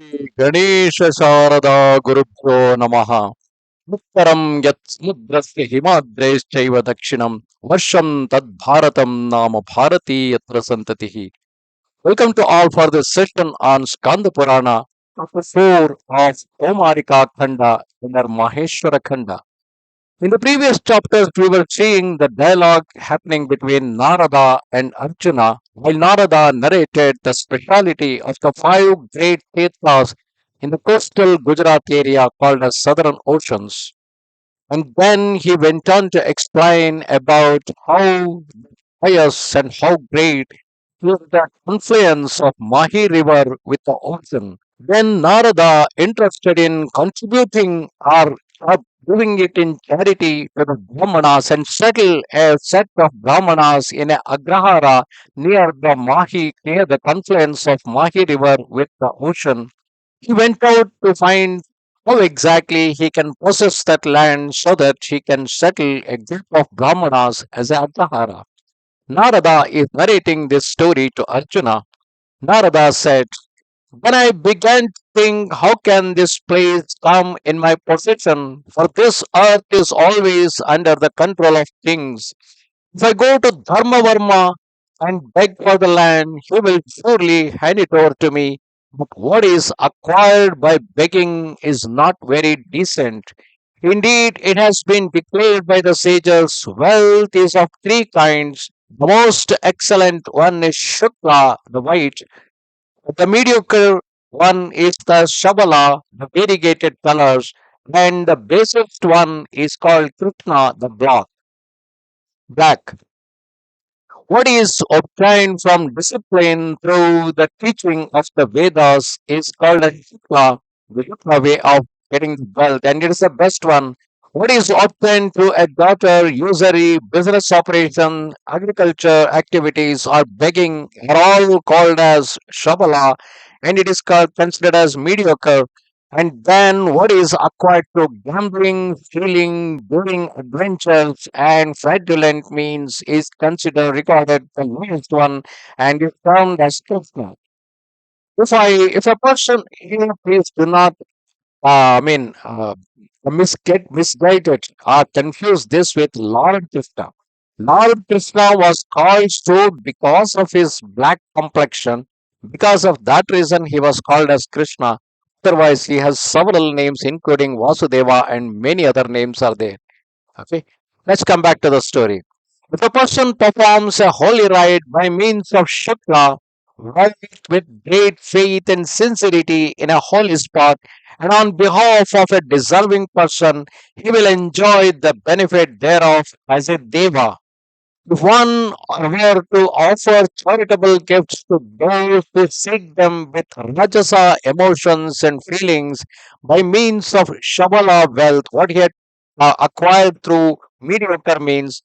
गणेश शारदा गुरुभ्यो नमः उत्तरं यत् समुद्रस्य हिमाद्रेश्चैव दक्षिणं वर्षं तद्भारतं नाम भारती यत्र सन्ततिः. Welcome to all for this session on Skanda Purana, chapter 4 of Kaumarika Khanda under Maheshwara Khanda. In the previous chapters, we were seeing the dialogue happening between Narada and Arjuna, while Narada narrated the speciality of the five great tirthas in the coastal Gujarat area called as Southern Oceans. And then he went on to explain about how pious and how great is the confluence of Mahi River with the ocean. Then Narada, interested in contributing or doing it in charity to the Brahmanas, and settled a set of Brahmanas in a Agrahara near the confluence of Mahi River with the ocean. He went out to find how exactly he can possess that land so that he can settle a group of Brahmanas as a Agrahara. Narada is narrating this story to Arjuna. Narada said, when I began to think, how can this place come in my possession? For this earth is always under the control of kings. If I go to Dharmavarma and beg for the land, he will surely hand it over to me. But what is acquired by begging is not very decent. Indeed, it has been declared by the sages wealth is of three kinds. The most excellent one is Shukla, the white. The mediocre one is the Shabala, the variegated colors. And the basest one is called Krishna, the black. What is obtained from discipline through the teaching of the Vedas is called a the Shukla way of getting the wealth, and it is the best one. What is obtained through a daughter, usury, business operation, agriculture activities, or begging are all called as Shabala, and it is called considered as mediocre. And then what is acquired through gambling, stealing, doing adventures, and fraudulent means is considered recorded the lowest one and is termed as Krishna. If a person here please do not misguided or confuse this with Lord Krishna. Lord Krishna was called so because of his black complexion. Because of that reason, he was called as Krishna. Otherwise, he has several names, including Vasudeva, and many other names are there. Okay, let's come back to the story. If a person performs a holy rite by means of Shukla, right with great faith and sincerity in a holy spot, and on behalf of a deserving person, he will enjoy the benefit thereof as a deva. If one were to offer charitable gifts to those who seek them with rajasa emotions and feelings by means of shabala wealth, what he had acquired through mediocre means,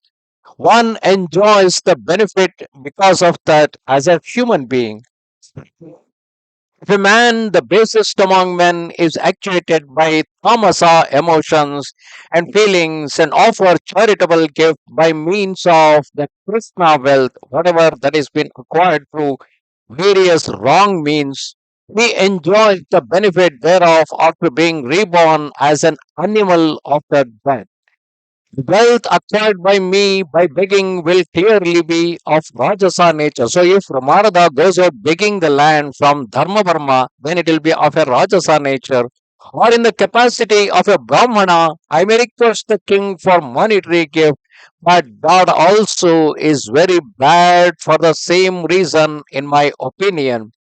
one enjoys the benefit because of that as a human being. If a man, the basest among men, is actuated by tamasa emotions and feelings and offer charitable gift by means of the Krishna wealth, whatever that is been acquired through various wrong means, he enjoys the benefit thereof after being reborn as an animal of the dead. The wealth acquired by me by begging will clearly be of Rajasa nature. So if Narada goes out begging the land from Dharmavarma, then it will be of a Rajasa nature. Or in the capacity of a Brahmana, I may request the king for monetary gift, but God also is very bad for the same reason, in my opinion.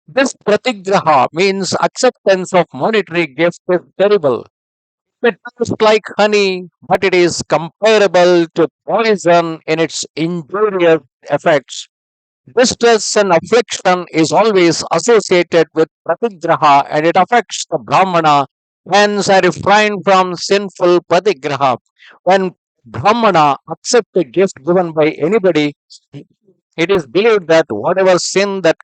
This pratigraha means acceptance of monetary gift is terrible. It tastes like honey, but it is comparable to poison in its injurious effects. Distress and affliction is always associated with pratigraha and it affects the Brahmana. Hence, I refrain from sinful pratigraha. When Brahmana accepts a gift given by anybody, it is believed that whatever sin that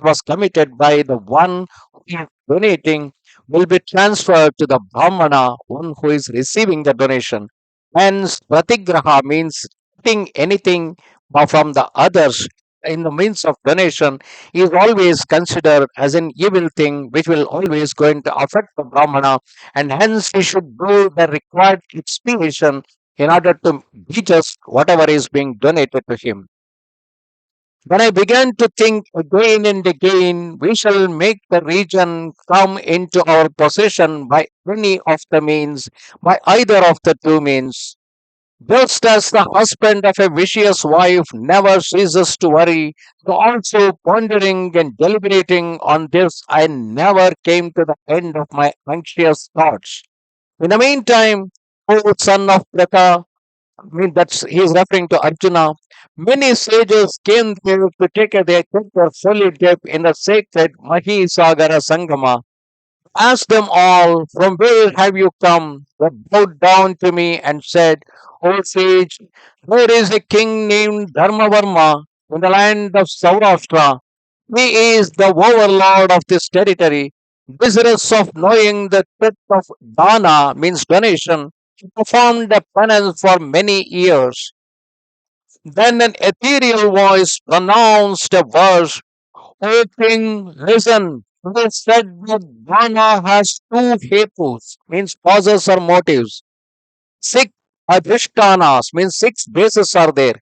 was committed by the one who is donating will be transferred to the Brahmana, one who is receiving the donation. Hence, pratigraha means taking anything from the others in the means of donation is always considered as an evil thing which will always going to affect the Brahmana, and hence he should do the required expiation in order to be just whatever is being donated to him. When I began to think again and again, we shall make the region come into our possession by any of the means, by either of the two means. Just as the husband of a vicious wife never ceases to worry, so also pondering and deliberating on this, I never came to the end of my anxious thoughts. In the meantime, O son of Pratha, I mean, that's he's referring to Arjuna. Many sages came there to take their fully dip in the sacred Mahi Sagara Sangama. Asked them all, from where have you come? They bowed down to me and said, O sage, there is a king named Dharmavarma in the land of Saurashtra. He is the overlord of this territory. Desirous of knowing the truth of dana, means donation, he performed a penance for many years. Then an ethereal voice pronounced a verse. O king, listen. It is said that dana has two hetus, means causes or motives. Six adhishtanas, means six bases are there.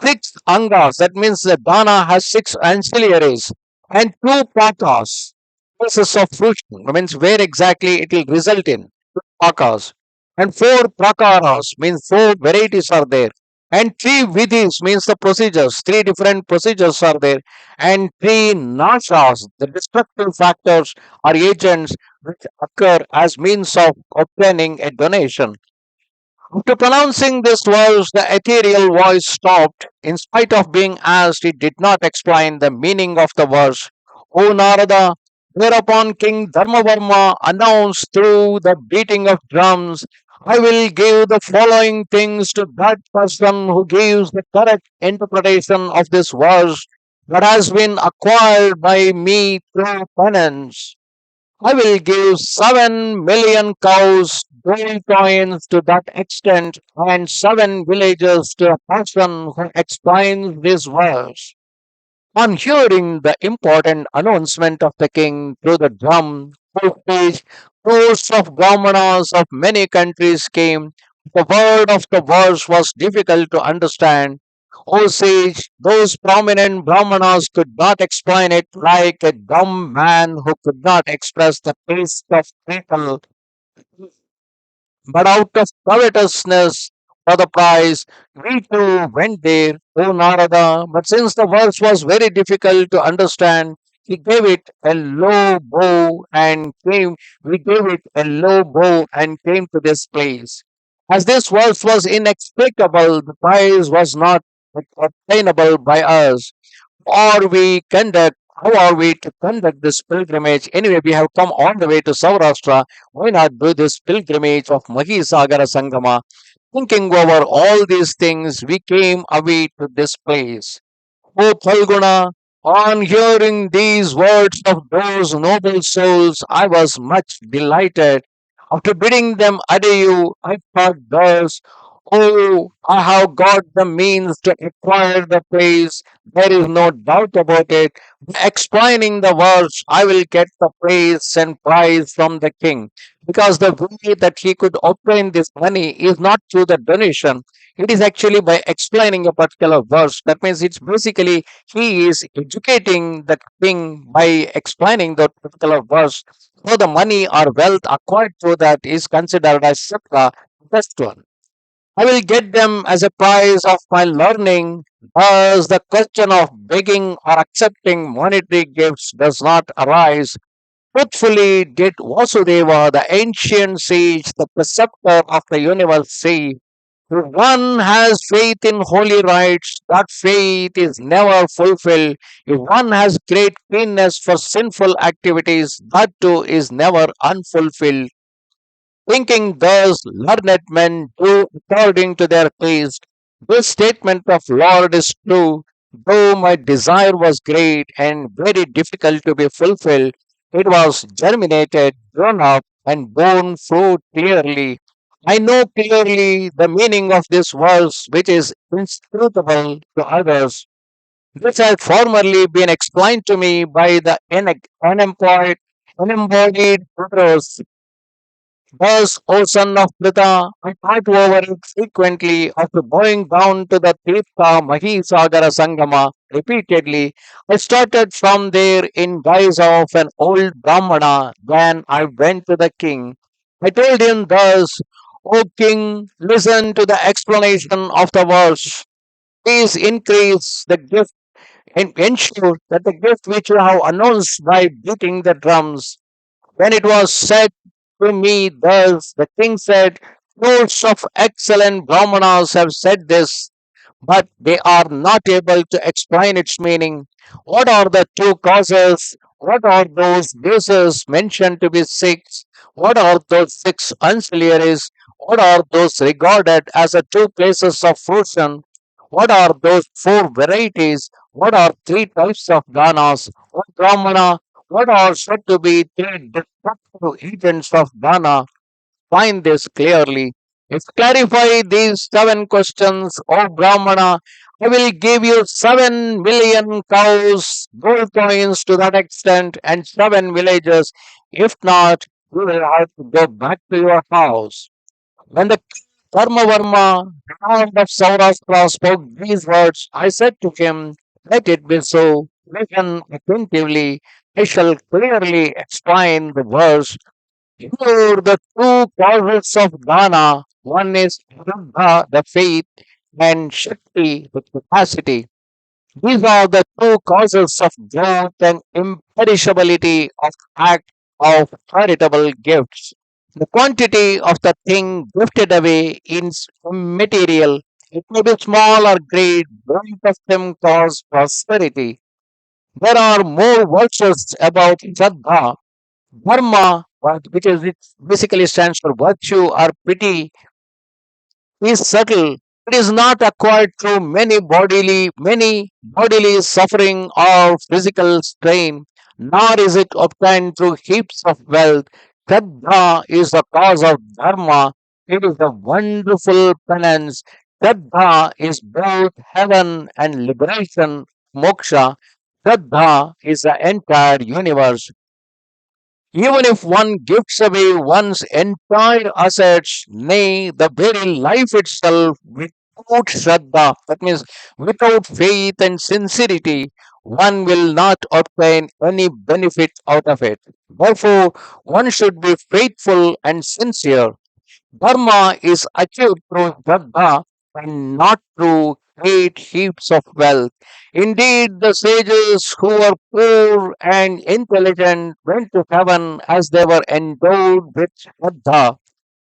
Six angas, that means the dana has six ancillaries. And two pakas, bases of fruition, means where exactly it will result in. Pakas. And four prakaras, means four varieties are there. And three vidhis, means the procedures. Three different procedures are there. And three nashas, the destructive factors or agents which occur as means of obtaining a donation. After pronouncing this verse, the ethereal voice stopped. In spite of being asked, it did not explain the meaning of the verse. O Narada, whereupon King Dharmavarma announced through the beating of drums, I will give the following things to that person who gives the correct interpretation of this verse that has been acquired by me through penance. I will give 7 million cows, gold coins to that extent, and 7 villages to a person who explains this verse. On hearing the important announcement of the king through the drum, full stage, crores of brahmanas of many countries came. The word of the verse was difficult to understand. O sage, those prominent brahmanas could not explain it like a dumb man who could not express the taste of people, but out of covetousness for the prize, we too went there, O Narada. But since the verse was very difficult to understand, he gave it a low bow and came. We gave it a low bow and came to this place. As this verse was inexplicable, the prize was not obtainable by us, or we conduct how are we to conduct this pilgrimage? Anyway, we have come all the way to Saurashtra. Why not do this pilgrimage of Mahisagara Sangama? Thinking over all these things, we came away to this place. O Phalguna, on hearing these words of those noble souls, I was much delighted. After bidding them adieu, I thought thus, Oh, I have got the means to acquire the place. There is no doubt about it. By explaining the words, I will get the praise and prize from the king. Because the way that he could obtain this money is not through the donation, it is actually by explaining a particular verse. That means it's basically he is educating the king by explaining the particular verse. So the money or wealth acquired through that is considered as Shakra, the best one. I will get them as a prize of my learning. Thus, the question of begging or accepting monetary gifts does not arise. Truthfully, did Vasudeva, the ancient sage, the preceptor of the universe, say, if one has faith in holy rites, that faith is never fulfilled. If one has great keenness for sinful activities, that too is never unfulfilled. Thinking thus, learned men do according to their taste. This statement of Lord is true, though my desire was great and very difficult to be fulfilled. It was germinated, grown up, and borne fruit clearly. I know clearly the meaning of this verse, which is inscrutable to others. This had formerly been explained to me by the unembodied Buddhas. Thus, O son of Pritha, I thought over it frequently after going down to the Tirtha Mahi Sangama repeatedly. I started from there in guise of an old Brahmana. Then I went to the king. I told him thus, O king, listen to the explanation of the verse. Please increase the gift and ensure that the gift which you have announced by beating the drums. When it was said to me thus, the king said, "Crores of excellent Brahmanas have said this, but they are not able to explain its meaning. What are the two causes? What are those bases mentioned to be six? What are those six ancillaries? What are those regarded as the two places of fruition? What are those four varieties? What are three types of ganas? What brahmana? What are said to be three destructive agents of dana? Find this clearly. If clarify these seven questions, O Brahmana, I will give you 7 million cows, gold coins to that extent, and 7 villages. If not, you will have to go back to your house. When the king Dharmavarma, Lord of Saurashtra, spoke these words, I said to him, let it be so. Listen attentively. I shall clearly explain the verse. Here the two causes of dana. One is Shraddha, the faith, and Shakti, the capacity. These are the two causes of growth and imperishability of act of charitable gifts. The quantity of the thing gifted away is immaterial. It may be small or great, both of them cause prosperity. There are more verses about Shraddha. Dharma, which is it basically stands for virtue or pity, is subtle. It is not acquired through many bodily suffering or physical strain, nor is it obtained through heaps of wealth. Shraddha is the cause of dharma. It is a wonderful penance. Shraddha is both heaven and liberation, moksha. Shraddha is the entire universe. Even if one gives away one's entire assets, nay, the very life itself, without Shraddha, that means without faith and sincerity, one will not obtain any benefit out of it. Therefore, one should be faithful and sincere. Dharma is achieved through Shraddha and not through great heaps of wealth. Indeed, the sages who were poor and intelligent went to heaven as they were endowed with Shraddha.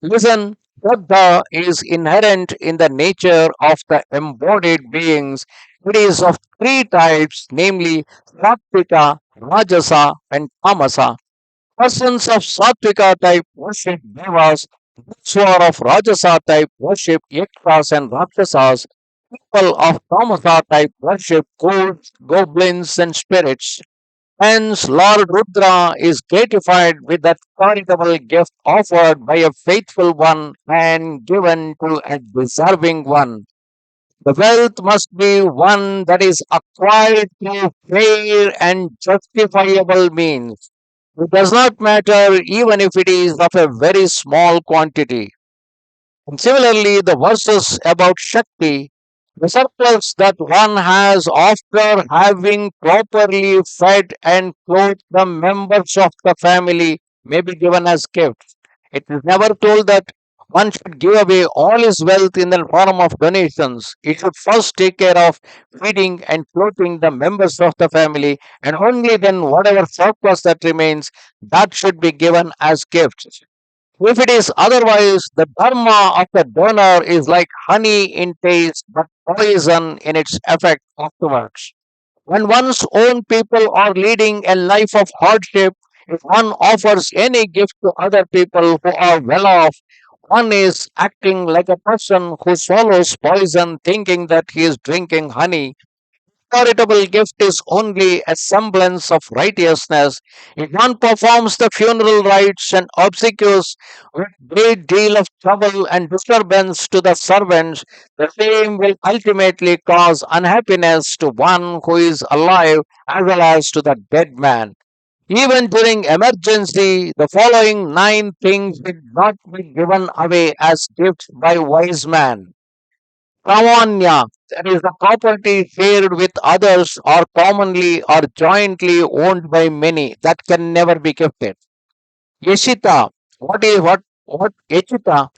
Listen, Shraddha is inherent in the nature of the embodied beings. It is of three types, namely Sattvika, Rajasa, and Tamasa. Persons of Sattvika type worship devas, those who are of Rajasa type worship yakshas and rakshasas, people of Tamasa type worship ghosts, goblins, and spirits. Hence, Lord Rudra is gratified with that charitable gift offered by a faithful one and given to a deserving one. The wealth must be one that is acquired through fair and justifiable means. It does not matter even if it is of a very small quantity. And similarly, the verses about Shakti, the surplus that one has after having properly fed and clothed the members of the family may be given as gifts. It is never told that one should give away all his wealth in the form of donations. He should first take care of feeding and clothing the members of the family, and only then whatever surplus that remains, that should be given as gifts. If it is otherwise, the dharma of the donor is like honey in taste, but poison in its effect afterwards. When one's own people are leading a life of hardship, if one offers any gift to other people who are well off, one is acting like a person who swallows poison thinking that he is drinking honey. charitable gift is only a semblance of righteousness. If one performs the funeral rites and obsequies with great deal of trouble and disturbance to the servants, the same will ultimately cause unhappiness to one who is alive as well as to the dead man. Even during emergency, the following nine things did not be given away as gifts by wise man. Pramanya, that is the property shared with others or commonly or jointly owned by many, that can never be gifted. Yashita, what Yachita,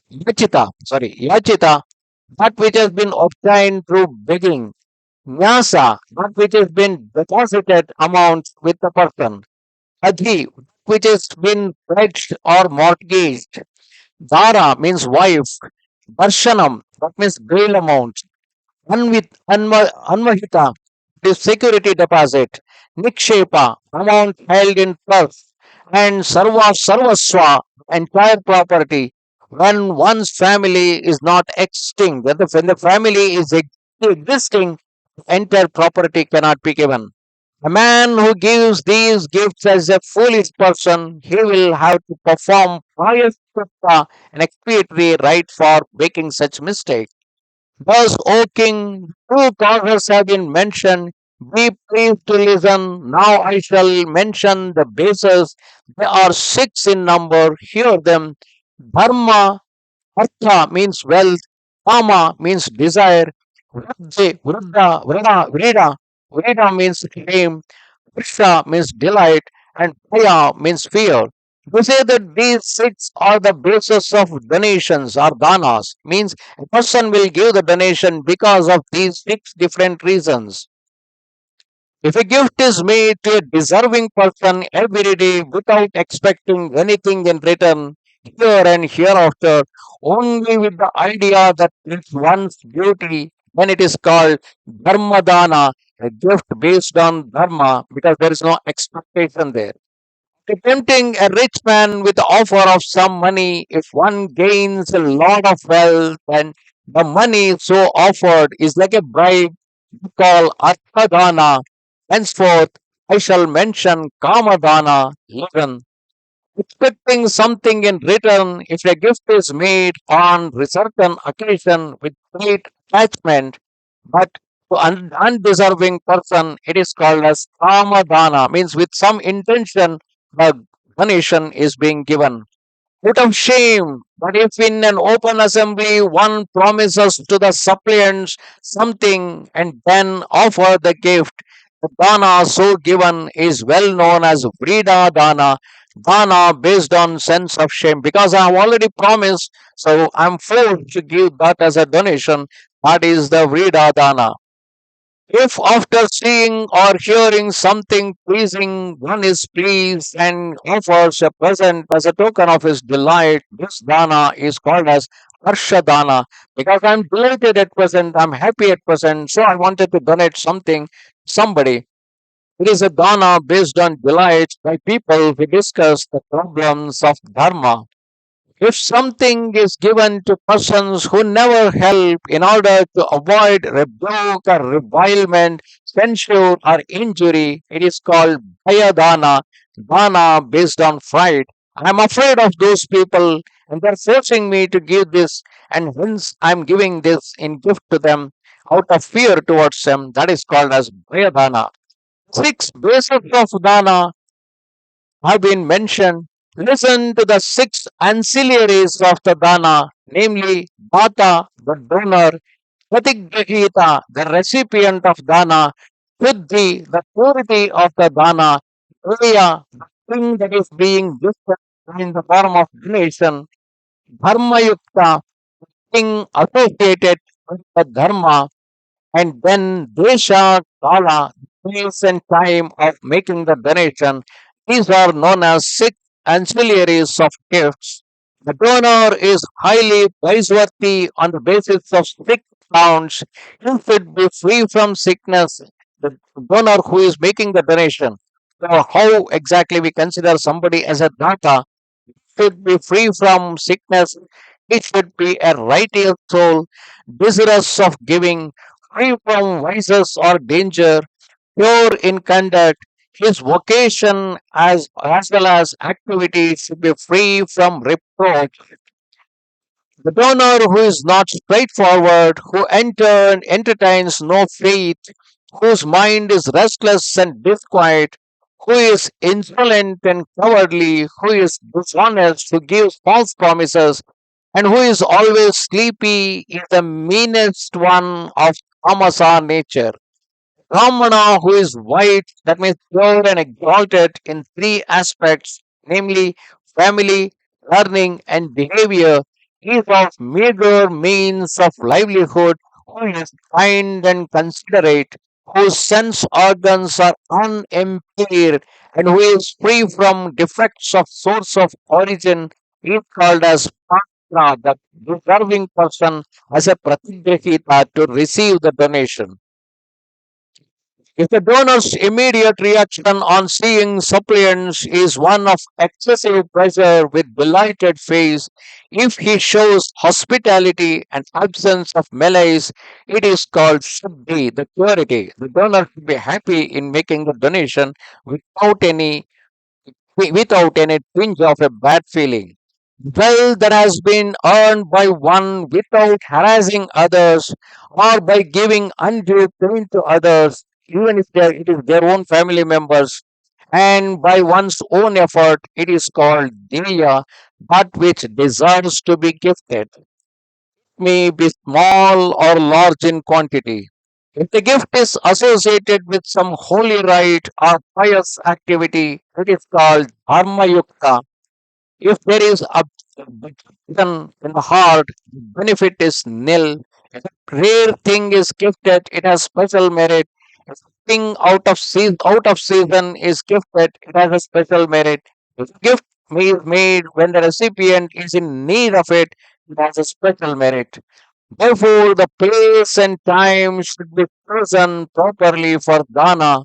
that which has been obtained through begging. Nyasa, that which has been deposited amount with the person. Adhi, which has been pledged or mortgaged. Dara means wife. Darshanam, that means bail amount. Anvahita, the security deposit. Nikshepa, amount held in trust. And Sarvaswa, entire property. When one's family is not extinct, when the family is existing, entire property cannot be given. A man who gives these gifts as a foolish person, he will have to perform pious and expiatory rite for making such mistakes. Thus, O king, two causes have been mentioned. Be pleased to listen. Now I shall mention the bases. They are six in number. Hear them. Dharma, Artha means wealth. Kama means desire. Vrida means shame. Krisha means delight, and Paya means fear. We say that these six are the basis of donations or danas, means a person will give the donation because of these six different reasons. If a gift is made to a deserving person every day without expecting anything in return, here and hereafter, only with the idea that it's one's duty, then it is called dharmadana, a gift based on dharma, because there is no expectation there. Tempting a rich man with the offer of some money, if one gains a lot of wealth, and the money so offered is like a bribe, we call Arthadana. Henceforth, I shall mention Kamadana, 11. Expecting something in return, if a gift is made on a certain occasion with great attachment, but to undeserving person, it is called as Kamadana, means with some intention, the donation is being given out of shame. But if in an open assembly one promises to the suppliants something and then offer the gift, the dana so given is well known as Vrida Dana, dana based on sense of shame. Because I have already promised, so I'm forced to give that as a donation. That is the Vrida Dana. If after seeing or hearing something pleasing, one is pleased and offers a present as a token of his delight, this dana is called as Harsha Dana. Because I'm delighted at present, I'm happy at present, so I wanted to donate something to somebody. It is a dana based on delight by people who discuss the problems of dharma. If something is given to persons who never help in order to avoid rebuke or revilement, censure or injury, it is called Bhayadana, dana based on fright. I am afraid of those people and they're forcing me to give this, and hence I'm giving this in gift to them out of fear towards them. That is called as Bhayadana. Six bases of dana have been mentioned. Listen to the six ancillaries of the dana, namely Data, the donor, Pratigrahita, the recipient of dana, Shuddhi, the purity of the dana, Aya, the thing that is being gifted in the form of donation, Dharmayukta, thing associated with the dharma, and then Desha Kala, place and time of making the donation. These are known as six ancillaries of gifts. The donor is highly praiseworthy on the basis of six grounds. He should be free from sickness. The donor who is making the donation. So, how exactly we consider somebody as a data? Should be free from sickness. It should be a righteous soul, desirous of giving, free from vices or danger, pure in conduct. His vocation as well as activity should be free from reproach. The donor who is not straightforward, who entertains no faith, whose mind is restless and disquiet, who is insolent and cowardly, who is dishonest, who gives false promises, and who is always sleepy is the meanest one of tamasa nature. Brahmana, who is white, that means pure and exalted in three aspects, namely family, learning, and behavior, is of meager means of livelihood, who is kind and considerate, whose sense organs are unimpaired, and who is free from defects of source of origin, is called as Patra, the deserving person, as a pratigrahita to receive the donation. If the donor's immediate reaction on seeing suppliants is one of excessive pleasure with delighted face, if he shows hospitality and absence of malaise, it is called Shuddhi, the purity. The donor should be happy in making the donation without any without any twinge of a bad feeling. Wealth that has been earned by one without harassing others or by giving undue pain to others, even if it is their own family members, and by one's own effort, it is called Diya, that which deserves to be gifted, may be small or large in quantity. If the gift is associated with some holy rite or pious activity, it is called Dharma. If there is a then in the heart, the benefit is nil. If a rare thing is gifted, it has special merit. If a thing out of season is gifted, it has a special merit. If a gift is made when the recipient is in need of it, it has a special merit. Therefore, the place and time should be chosen properly for dana.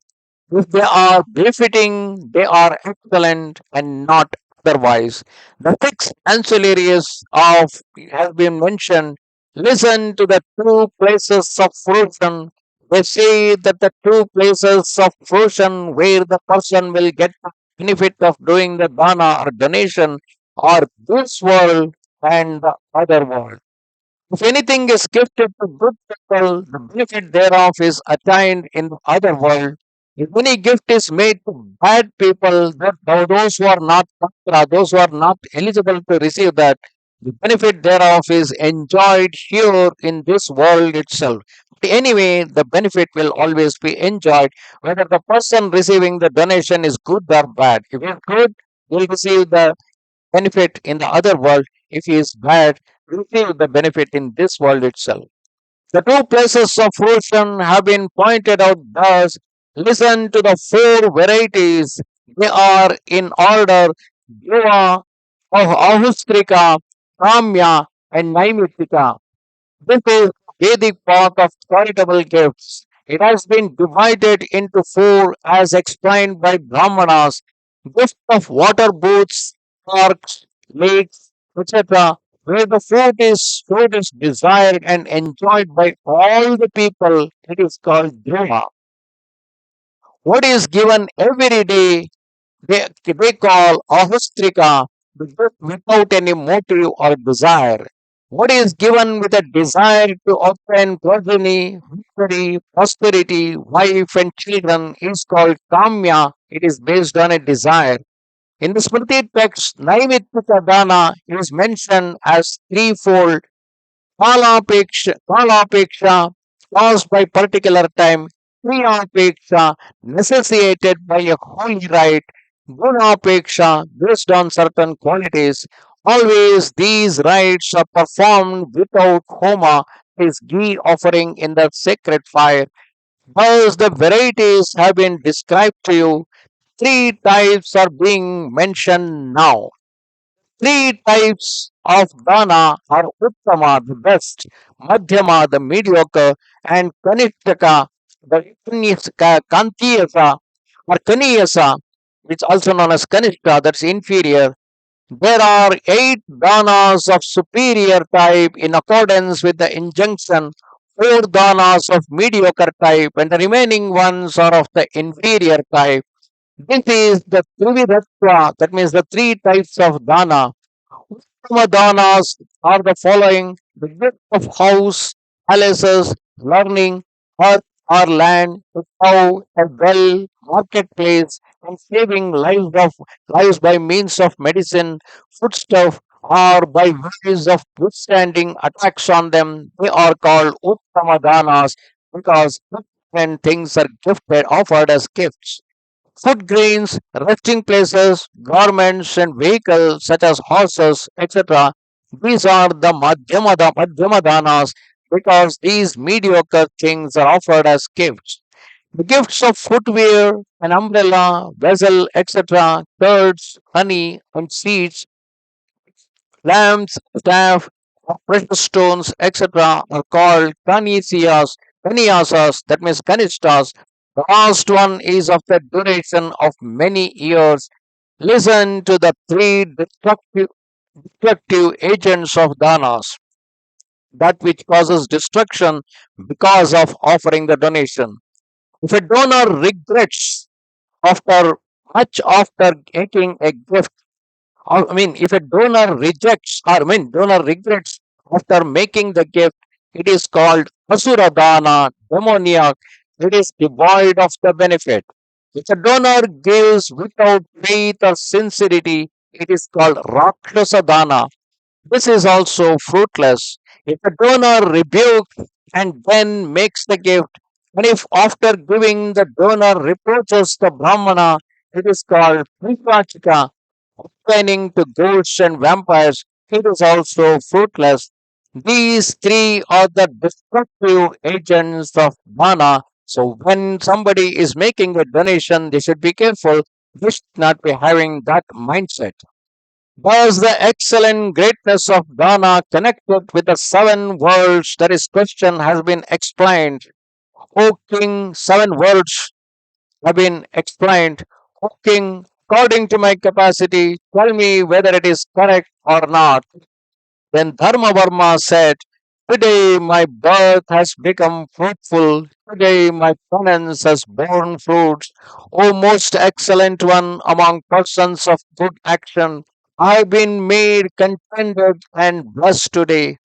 If they are befitting, they are excellent and not otherwise. The six ancillaries of have been mentioned. Listen to the two places of fruition. They say that the two places of fruition where the person will get the benefit of doing the dana or donation are this world and the other world. If anything is gifted to good people, the benefit thereof is attained in the other world. If any gift is made to bad people, those who are not patra, those who are not eligible to receive that, the benefit thereof is enjoyed here in this world itself. Anyway, the benefit will always be enjoyed, whether the person receiving the donation is good or bad. If he is good, he will receive the benefit in the other world. If he is bad, receive the benefit in this world itself. The two places of fruition have been pointed out thus. Listen to the four varieties. They are in order Deva, Ahustrika, Kamya, and Naimitika. This is Vedic path of charitable gifts. It has been divided into four as explained by Brahmanas. Gift of water booths, parks, lakes, etc., where the food is desired and enjoyed by all the people, it is called Dhruva. What is given every day they call ahustrika, the gift without any motive or desire. What is given with a desire to obtain progeny, victory, prosperity, wife, and children is called kamya. It is based on a desire. In the Smriti text, Naimittika Dana is mentioned as threefold: Kalapeksha caused by particular time, Kriyapeksha necessitated by a holy rite, Gunapeksha based on certain qualities. Always these rites are performed without homa, is ghee offering in the sacred fire. Thus the varieties have been described to you. Three types are being mentioned now. Three types of dana are uttama, the best, madhyama, the mediocre, and kanishtaka, the kantiyasa or kaniyasa, which also known as kanishta, that's inferior. There are eight danas of superior type in accordance with the injunction. four danas of mediocre type, and the remaining ones are of the inferior type. This is the Trividatva, that means the three types of dana. Uttama are the following: the gift of house, palaces, learning, earth or land, a cow, a well, marketplace, and saving lives by means of medicine, foodstuff, or by ways of withstanding attacks on them. They are called Uttama because different things are gifted, offered as gifts. Food grains, resting places, garments, and vehicles such as horses, etc. These are the Madhyama danas because these mediocre things are offered as gifts. The gifts of footwear, an umbrella, vessel, etc., curds, honey, and seeds, lamps, staff, precious stones, etc., are called kanyasas, that means kanishtas. The last one is of the duration of many years. Listen to the three destructive agents of danas, that which causes destruction because of offering the donation. If a donor regrets after after taking a gift, if a donor rejects, donor regrets after making the gift, it is called asuradana, demoniac. It is devoid of the benefit. If a donor gives without faith or sincerity, it is called rakshasadana. This is also fruitless. If a donor rebukes and then makes the gift, and if after giving the donor reproaches the Brahmana, it is called Prakasha, pertaining to ghosts and vampires, it is also fruitless. These three are the destructive agents of mana. So when somebody is making a donation, they should be careful. They should not be having that mindset. Thus, the excellent greatness of Dana connected with the seven worlds, that is, question has been explained. O King, seven worlds have been explained. O King, according to my capacity, tell me whether it is correct or not. Then Dharmavarma said, today my birth has become fruitful. Today my penance has borne fruits. O most excellent one among persons of good action, I have been made contented and blessed today.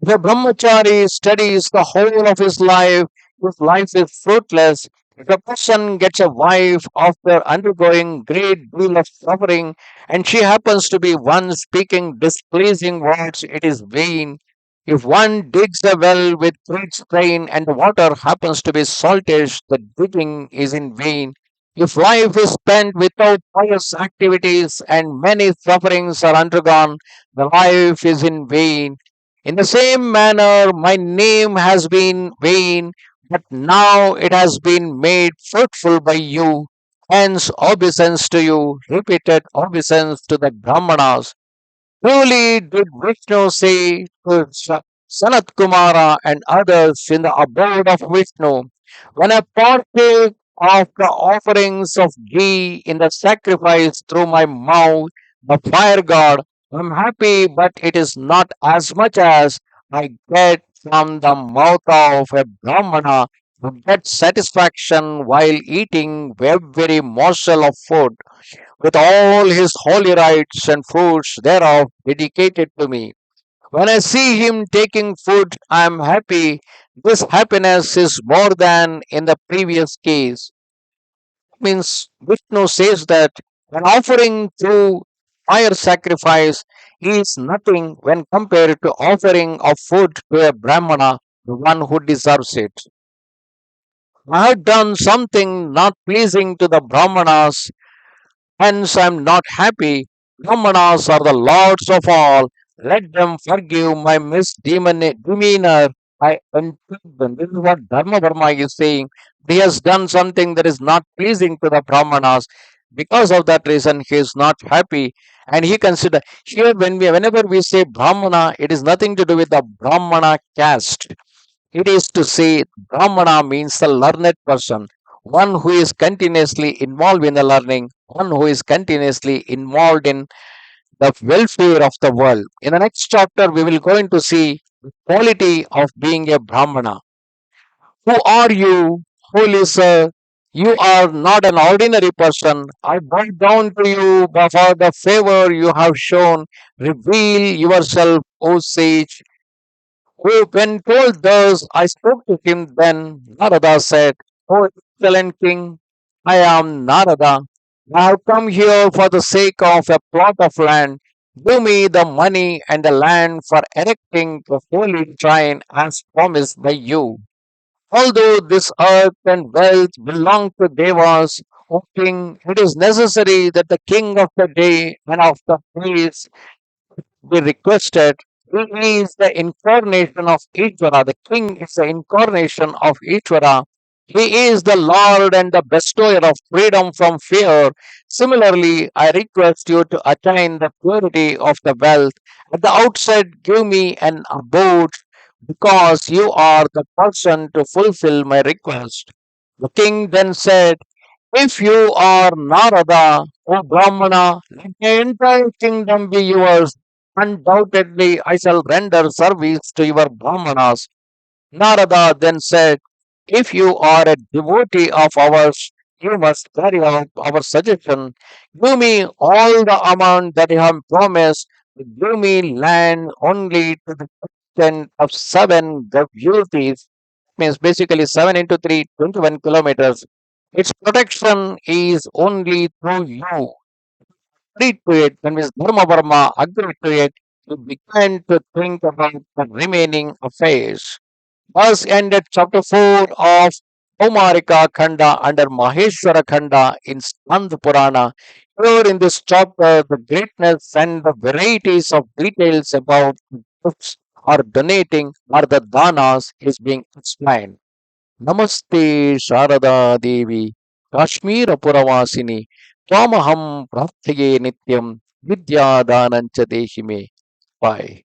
If a brahmachari studies the whole of his life is fruitless. If a person gets a wife after undergoing great deal of suffering, and she happens to be one speaking displeasing words, it is vain. If one digs a well with great strain and the water happens to be saltish, the digging is in vain. If life is spent without pious activities and many sufferings are undergone, the life is in vain. In the same manner, my name has been vain, but now it has been made fruitful by you. Hence, obeisance to you, repeated obeisance to the Brahmanas. Truly did Vishnu say to Sanat Kumara and others in the abode of Vishnu, when I partake of the offerings of ghee in the sacrifice through my mouth, the fire god, I am happy, but it is not as much as I get from the mouth of a Brahmana who gets satisfaction while eating every morsel of food with all his holy rites and fruits thereof dedicated to me. When I see him taking food, I am happy. This happiness is more than in the previous case. Means Vishnu says that an offering through fire sacrifice is nothing when compared to offering of food to a Brahmana, the one who deserves it. I have done something not pleasing to the Brahmanas. Hence, I am not happy. Brahmanas are the lords of all. Let them forgive my misdemeanor. I entreat them. This is what Dharmavarma is saying. He has done something that is not pleasing to the Brahmanas. Because of that reason, he is not happy. And he consider here whenever we say Brahmana, it is nothing to do with the Brahmana caste. It is to say Brahmana means the learned person, one who is continuously involved in the learning, one who is continuously involved in the welfare of the world. In the next chapter, we will going to see the quality of being a Brahmana. Who are you, holy sir? You are not an ordinary person. I bow down to you for the favor you have shown. Reveal yourself, O sage. When told thus, I spoke to him then. Narada said, O excellent king, I am Narada. I have come here for the sake of a plot of land. Give me the money and the land for erecting the holy shrine as promised by you. Although this earth and wealth belong to Devas, O king, it is necessary that the king of the day and of the place be requested. He is the incarnation of Ishvara. The king is the incarnation of Ishvara. He is the Lord and the bestower of freedom from fear. Similarly, I request you to attain the purity of the wealth. At the outset, give me an abode because you are the person to fulfill my request. The king then said, if you are Narada, O Brahmana, let the entire kingdom be yours. Undoubtedly, I shall render service to your Brahmanas. Narada then said, if you are a devotee of ours, you must carry out our suggestion. Give me all the amount that you have promised. Give me land only to the extent of seven devotees. Means basically 7 into 3, 21 kilometers. Its protection is only through you. Agreed to it, when Ms. Dharmavarma agreed to it, he began to think about the remaining affairs. Thus ended chapter 4 of Kaumarika Khanda under Maheshwara Khanda in Skanda Purana. Here in this chapter, the greatness and the varieties of details about gifts or donating or the danas is being explained. नमस्ते शारदा देवी काश्मीरपुरवासिनी त्वामहं प्रार्थये नित्यं विद्यादानं च देहि मे. Bye.